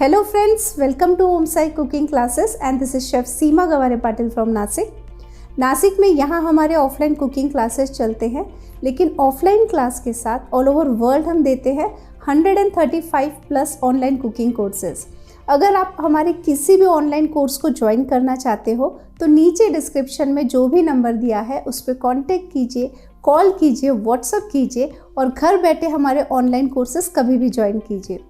Hello friends, welcome to Om Sai Cooking Classes and this is Chef Seema Gaware Patil from Nashik. Nashik में यहाँ हमारे offline cooking classes चलते हैं, लेकिन offline class के साथ ऑल ओवर वर्ल्ड हम देते हैं 135 प्लस ऑनलाइन कुकिंग कोर्सेज। अगर आप हमारे किसी भी ऑनलाइन कोर्स को ज्वाइन करना चाहते हो तो नीचे डिस्क्रिप्शन में जो भी नंबर दिया है उस पर कॉन्टेक्ट कीजिए, कॉल कीजिए, व्हाट्सअप कीजिए और घर बैठे हमारे ऑनलाइन कोर्सेज कभी भी ज्वाइन कीजिए।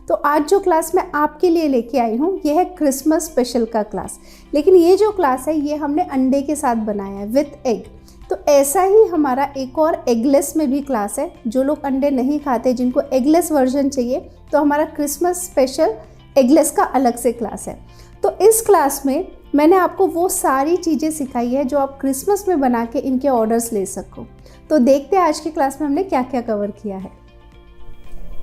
तो आज जो क्लास मैं आपके लिए लेके आई हूँ यह है क्रिसमस स्पेशल का क्लास, लेकिन ये जो क्लास है ये हमने अंडे के साथ बनाया है विथ एग। तो ऐसा ही हमारा एक और एगलेस में भी क्लास है। जो लोग अंडे नहीं खाते, जिनको एगलेस वर्जन चाहिए, तो हमारा क्रिसमस स्पेशल एगलेस का अलग से क्लास है। तो इस क्लास में मैंने आपको वो सारी चीज़ें सिखाई है जो आप क्रिसमस में बना के इनके ऑर्डर्स ले सको। तो देखते हैं आज की क्लास में हमने क्या क्या कवर किया है।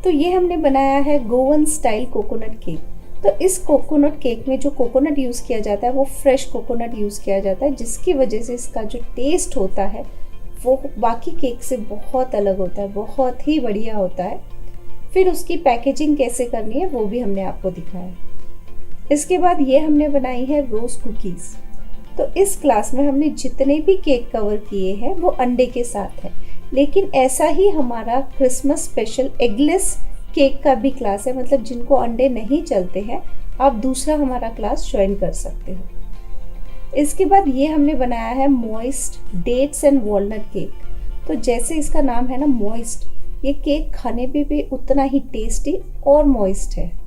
तो ये हमने बनाया है गोवन स्टाइल कोकोनट केक। तो इस कोकोनट केक में जो कोकोनट यूज़ किया जाता है वो फ्रेश कोकोनट यूज़ किया जाता है, जिसकी वजह से इसका जो टेस्ट होता है वो बाकी केक से बहुत अलग होता है, बहुत ही बढ़िया होता है। फिर उसकी पैकेजिंग कैसे करनी है वो भी हमने आपको दिखाया है। इसके बाद ये हमने बनाई है रोज़ कुकीज़। तो इस क्लास में हमने जितने भी केक कवर किए हैं वो अंडे के साथ है, लेकिन ऐसा ही हमारा क्रिसमस स्पेशल एगलेस केक का भी क्लास है। मतलब जिनको अंडे नहीं चलते हैं आप दूसरा हमारा क्लास ज्वाइन कर सकते हो। इसके बाद ये हमने बनाया है moist dates and walnut cake. तो जैसे इसका नाम है ना मॉइस्ट, ये केक खाने पे भी उतना ही टेस्टी और मॉइस्ट है।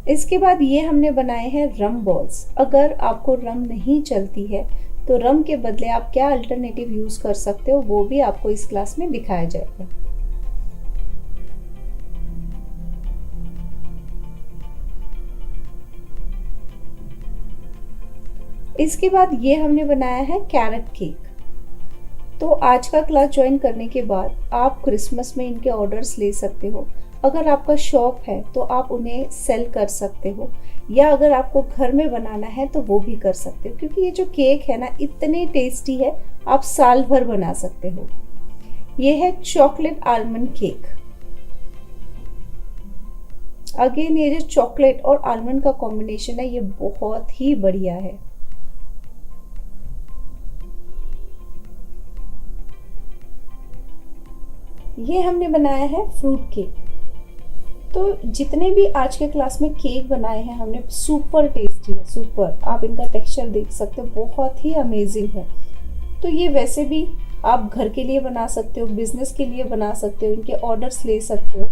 इसके बाद ये हमने बनाए हैं रम बॉल्स। अगर आपको रम नहीं चलती है तो रम के बदले आप क्या अल्टरनेटिव यूज कर सकते हो वो भी आपको इस क्लास में दिखाया जाएगा। इसके बाद ये हमने बनाया है कैरेट केक। तो आज का क्लास ज्वाइन करने के बाद आप क्रिसमस में इनके ऑर्डर्स ले सकते हो। अगर आपका शॉप है तो आप उन्हें सेल कर सकते हो, या अगर आपको घर में बनाना है तो वो भी कर सकते हो, क्योंकि ये जो केक है ना इतने टेस्टी है, आप साल भर बना सकते हो। ये है चॉकलेट आलमंड केक। अगेन ये जो चॉकलेट और आलमंड का कॉम्बिनेशन है ये बहुत ही बढ़िया है। ये हमने बनाया है फ्रूट केक। तो जितने भी आज के क्लास में केक बनाए हैं हमने सुपर टेस्टी है, सुपर। आप इनका टेक्सचर देख सकते हो, बहुत ही अमेजिंग है। तो ये वैसे भी आप घर के लिए बना सकते हो, बिजनेस के लिए बना सकते हो, इनके ऑर्डर्स ले सकते हो,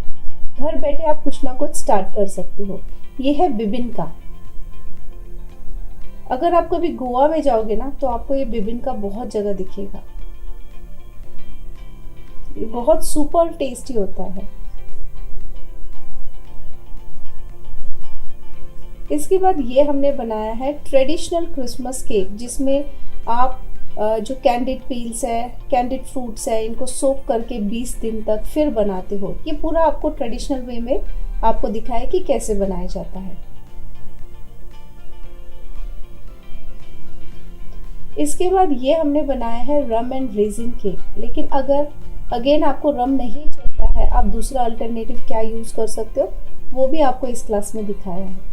घर बैठे आप कुछ ना कुछ स्टार्ट कर सकते हो। ये है बिबिनका। अगर आप कभी गोवा में जाओगे ना तो आपको ये बिबिनका बहुत जगह दिखेगा। ये बहुत सुपर टेस्टी होता है। इसके बाद ये हमने बनाया है ट्रेडिशनल क्रिसमस केक, जिसमें आप जो कैंडिड पील्स है, कैंडिड फ्रूट्स है, इनको सोक करके 20 दिन तक फिर बनाते हो। ये पूरा आपको ट्रेडिशनल वे में आपको दिखाया कि कैसे बनाया जाता है। इसके बाद ये हमने बनाया है रम एंड रेजिन केक। लेकिन अगर अगेन आपको रम नहीं चलता है, आप दूसरा अल्टरनेटिव क्या यूज कर सकते हो वो भी आपको इस क्लास में दिखाया है।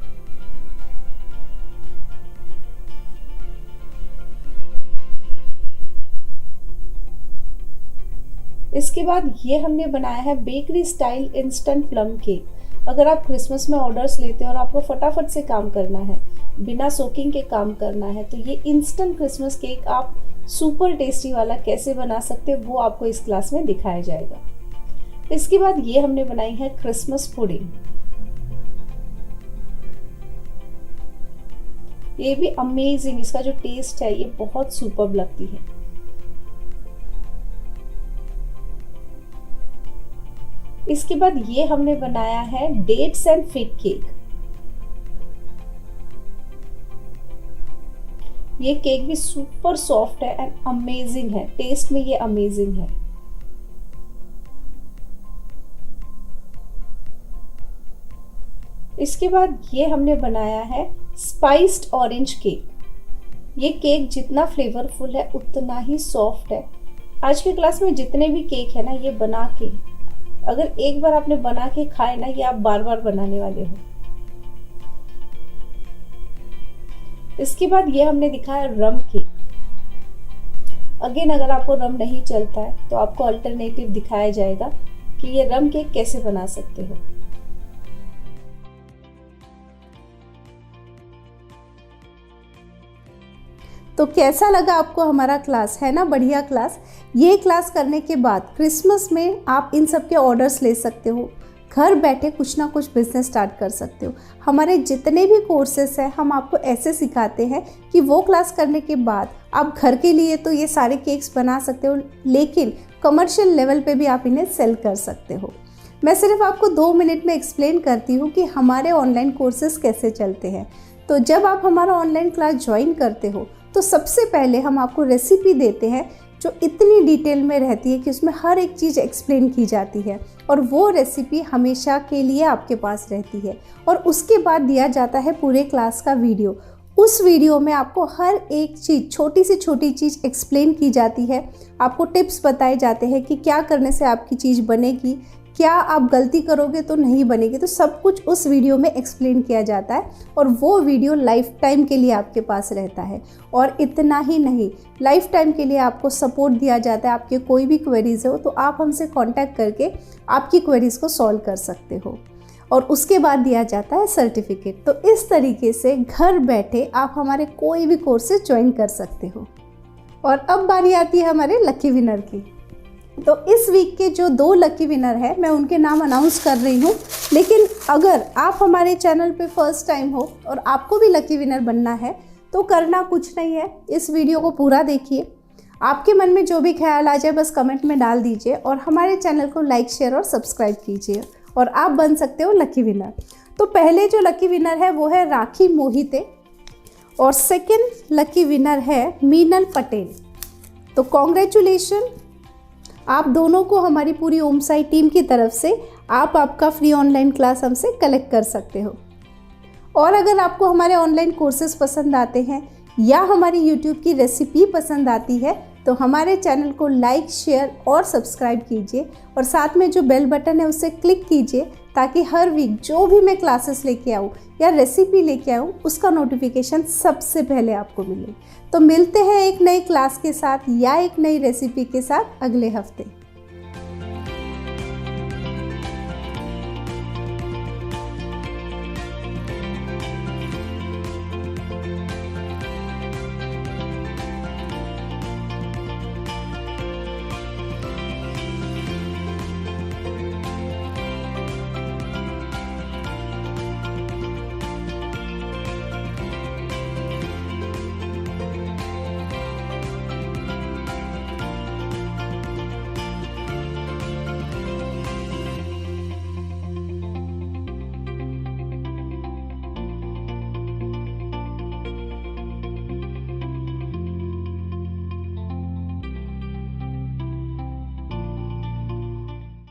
इसके बाद ये हमने बनाया है bakery style instant plum cake. अगर आप क्रिसमस में ऑर्डर्स लेते हो और आपको फटाफट से काम करना है, बिना सोकिंग के काम करना है, तो ये इंस्टेंट क्रिसमस केक आप सुपर टेस्टी वाला कैसे बना सकते हो वो आपको इस क्लास में दिखाया जाएगा। इसके बाद ये हमने बनाई है क्रिसमस पुडिंग। ये भी अमेजिंग, इसका जो टेस्ट है ये बहुत सुपर्ब लगती है। इसके बाद ये हमने बनाया है डेट्स एंड फिग केक। ये केक भी सुपर सॉफ्ट है एंड अमेजिंग है, टेस्ट में ये अमेजिंग है। इसके बाद ये हमने बनाया है स्पाइस्ड ऑरेंज केक। ये केक जितना फ्लेवरफुल है उतना ही सॉफ्ट है आज की क्लास में जितने भी केक है ना, ये बना के अगर एक बार आपने बना के खाए ना, ये आप बार बार बनाने वाले हो। इसके बाद ये हमने दिखाया रम केक। अगेन अगर आपको रम नहीं चलता है तो आपको अल्टरनेटिव दिखाया जाएगा कि ये रम केक कैसे बना सकते हो। तो कैसा लगा आपको हमारा क्लास? है ना बढ़िया क्लास। ये क्लास करने के बाद क्रिसमस में आप इन सब के ऑर्डर्स ले सकते हो, घर बैठे कुछ ना कुछ बिजनेस स्टार्ट कर सकते हो। हमारे जितने भी कोर्सेस हैं हम आपको ऐसे सिखाते हैं कि वो क्लास करने के बाद आप घर के लिए तो ये सारे केक्स बना सकते हो, लेकिन कमर्शियल लेवल पे भी आप इन्हें सेल कर सकते हो। मैं सिर्फ आपको 2 मिनट में एक्सप्लेन करती हूँ कि हमारे ऑनलाइन कोर्सेस कैसे चलते हैं। तो जब आप हमारा ऑनलाइन क्लास ज्वाइन करते हो तो सबसे पहले हम आपको रेसिपी देते हैं जो इतनी डिटेल में रहती है कि उसमें हर एक चीज़ एक्सप्लेन की जाती है, और वो रेसिपी हमेशा के लिए आपके पास रहती है। और उसके बाद दिया जाता है पूरे क्लास का वीडियो। उस वीडियो में आपको हर एक चीज़, छोटी से छोटी चीज़ एक्सप्लेन की जाती है। आपको टिप्स बताए जाते हैं कि क्या करने से आपकी चीज़ बनेगी, क्या आप गलती करोगे तो नहीं बनेगी। तो सब कुछ उस वीडियो में एक्सप्लेन किया जाता है, और वो वीडियो लाइफ टाइम के लिए आपके पास रहता है। और इतना ही नहीं, लाइफ टाइम के लिए आपको सपोर्ट दिया जाता है। आपके कोई भी क्वेरीज हो तो आप हमसे कांटेक्ट करके आपकी क्वेरीज को सॉल्व कर सकते हो, और उसके बाद दिया जाता है सर्टिफिकेट। तो इस तरीके से घर बैठे आप हमारे कोई भी कोर्सेज ज्वाइन कर सकते हो। और अब बारी आती है हमारे लकी विनर की। तो इस वीक के जो 2 लकी विनर हैं मैं उनके नाम अनाउंस कर रही हूँ, लेकिन अगर आप हमारे चैनल पे फर्स्ट टाइम हो और आपको भी लकी विनर बनना है तो करना कुछ नहीं है, इस वीडियो को पूरा देखिए। आपके मन में जो भी ख्याल आ जाए बस कमेंट में डाल दीजिए, और हमारे चैनल को लाइक, शेयर और सब्सक्राइब कीजिए, और आप बन सकते हो लकी विनर। तो पहले जो लकी विनर है वो है राखी मोहिते, और सेकेंड लकी विनर है मीनल पटेल। तो कॉन्ग्रेचुलेशन, आप दोनों को हमारी पूरी ओमसाई टीम की तरफ से आप आपका फ्री ऑनलाइन क्लास हमसे कलेक्ट कर सकते हो। और अगर आपको हमारे ऑनलाइन कोर्सेज पसंद आते हैं या हमारी यूट्यूब की रेसिपी पसंद आती है तो हमारे चैनल को लाइक, शेयर और सब्सक्राइब कीजिए, और साथ में जो बेल बटन है उसे क्लिक कीजिए, ताकि हर वीक जो भी मैं क्लासेस लेके आऊँ या रेसिपी लेके आऊँ उसका नोटिफिकेशन सबसे पहले आपको मिले। तो मिलते हैं एक नई क्लास के साथ या एक नई रेसिपी के साथ अगले हफ्ते।